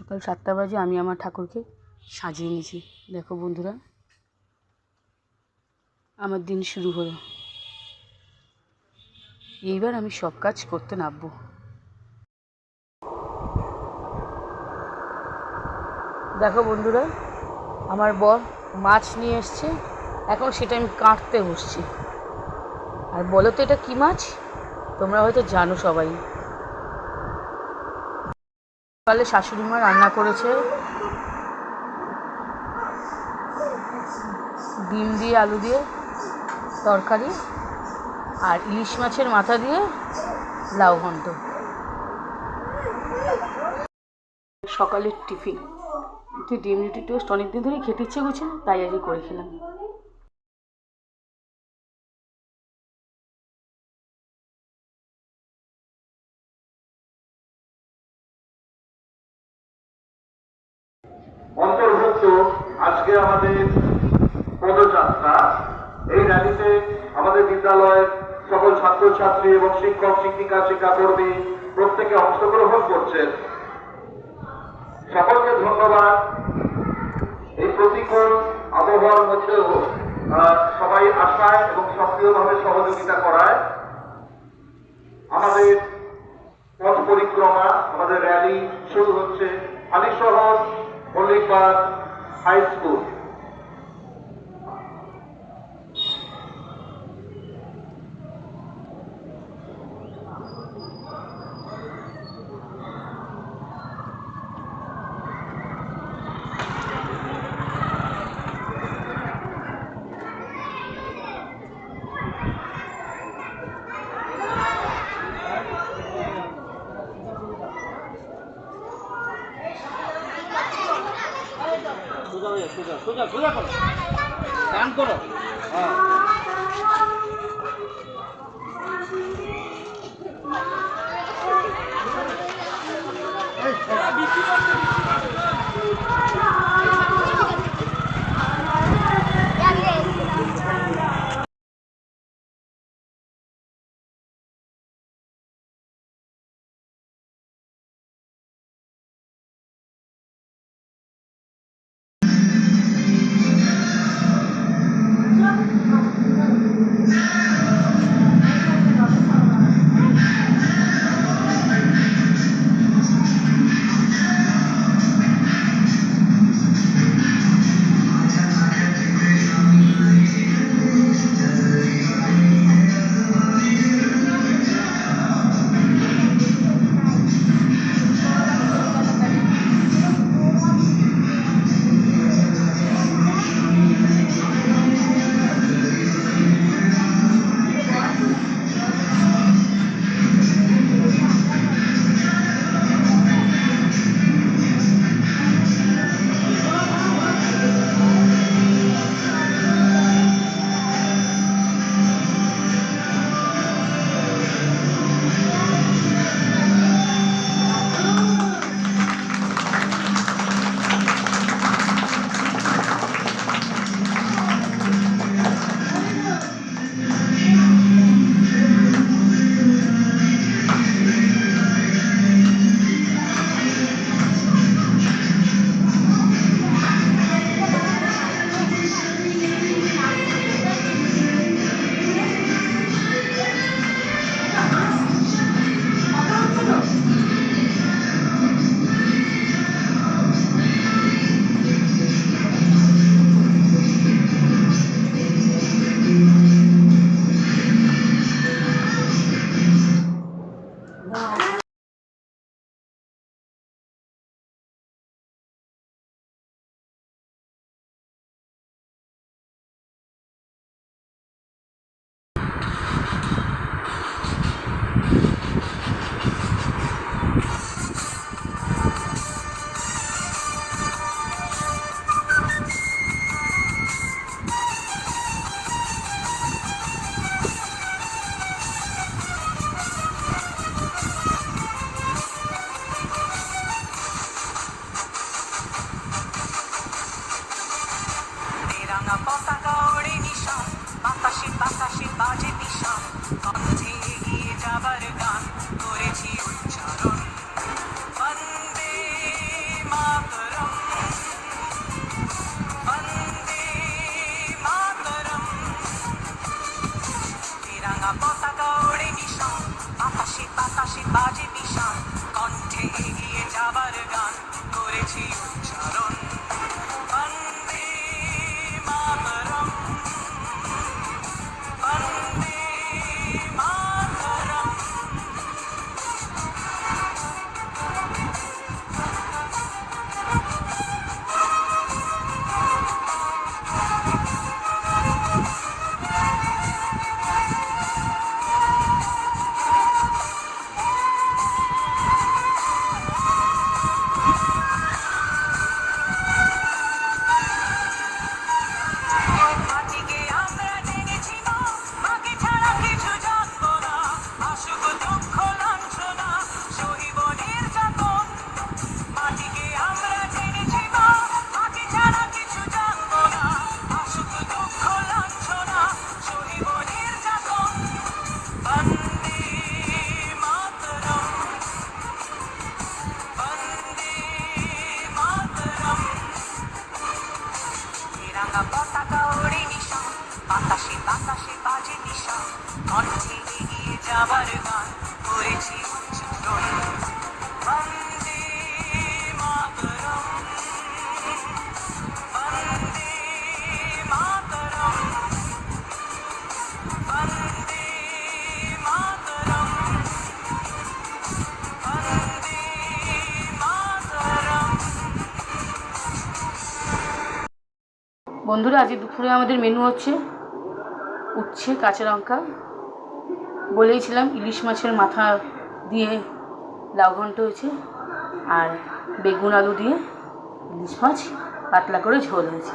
সকাল 7টা বাজে আমি আমার ঠাকুরকে সাজিয়ে নিয়েছি। দেখো বন্ধুরা, আমার দিন শুরু হলো। এইবার আমি সব কাজ করতে নামবো। দেখো বন্ধুরা, আমার বর মাছ নিয়ে এসছে, এখন সেটা আমি কাটতে বসছি। আর বলো তো এটা কী মাছ? তোমরা হয়তো জানো সবাই। সকালে শাশুড়ি মা রান্না করেছে ডিম দিয়ে আলু দিয়ে তরকারি, আর ইলিশ মাছের মাথা দিয়ে লাউ ঘন্ট। সকালের টিফিন ডিম রুটি টোস্ট অনেকদিন ধরেই খেতে ইচ্ছে করছে না, তাই আজকে করে খেলাম। অন্তর্ভুক্ত আজকে আমাদের পদযাত্রা। এই র্যালিতে আমাদের বিদ্যালয়ের সকল ছাত্রছাত্রী এবং শিক্ষক শিক্ষিকা শিক্ষাকর্মী প্রত্যেকে অংশগ্রহণ করছেন। সকলকে ধন্যবাদ। এই প্রতিকূল আবহাওয়ার মধ্যেও সবাই আশায় এবং সক্রিয়ভাবে সহযোগিতা করায় আমাদের পথ পরিক্রমা, আমাদের র্যালি শুরু হচ্ছে হালিশহর মল্লিকবাগ হাই স্কুল। সোজা করো, গান করো। বন্ধুরা, আজ দুপুরে আমাদের মেনু হচ্ছে উচ্ছে কাঁচা লঙ্কা, বলেইছিলাম ইলিশ মাছের মাথা দিয়ে লাউ ঘন্ট হয়েছে, আর বেগুন আলু দিয়ে ইলিশ মাছ পাতলা করে ঝোল হয়েছে।